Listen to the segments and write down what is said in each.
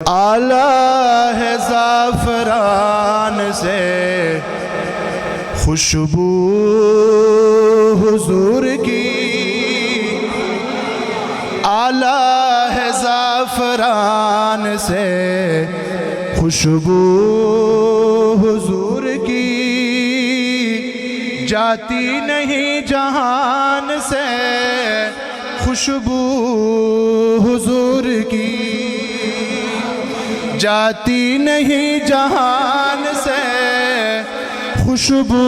آلہ ہے زعفران سے خوشبو حضور کی، آلہ ہے زعفران سے خوشبو حضور کی، جاتی نہیں جہان سے خوشبو حضور کی، جاتی نہیں جہان سے خوشبو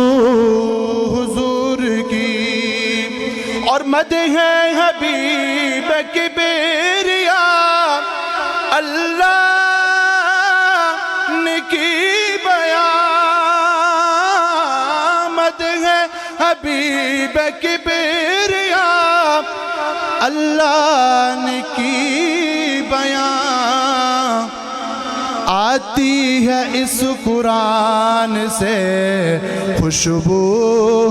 حضور کی۔ اور مدح ہے حبیب کبریا اللہ نے کی بیان، مدح ہے حبیب کبریا اللہ نے کی بیان، آتی ہے اس قرآن سے خوشبو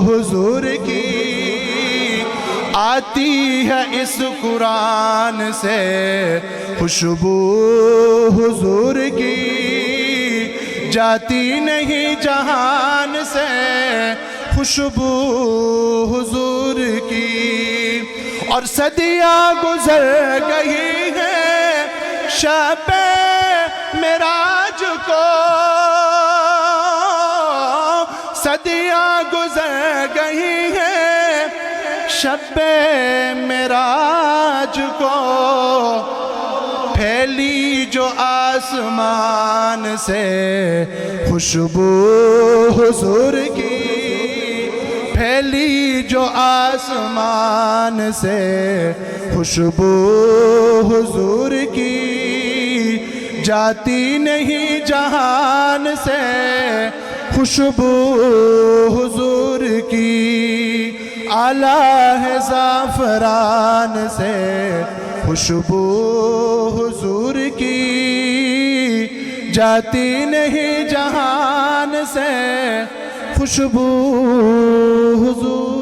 حضور کی، آتی ہے اس قرآن سے خوشبو حضور کی، جاتی نہیں جہان سے خوشبو حضور کی۔ اور صدیاں گزر گئی ہیں شب معراج کو، صدیاں گزر گئی ہیں شب معراج کو، پھیلی جو آسمان سے خوشبو حضور کی، پھیلی جو آسمان سے خوشبو حضور کی، جاتی نہیں جہان سے خوشبو حضور کی، آلہ ہے زعفران سے خوشبو حضور کی، جاتی نہیں جہان سے خوشبو حضور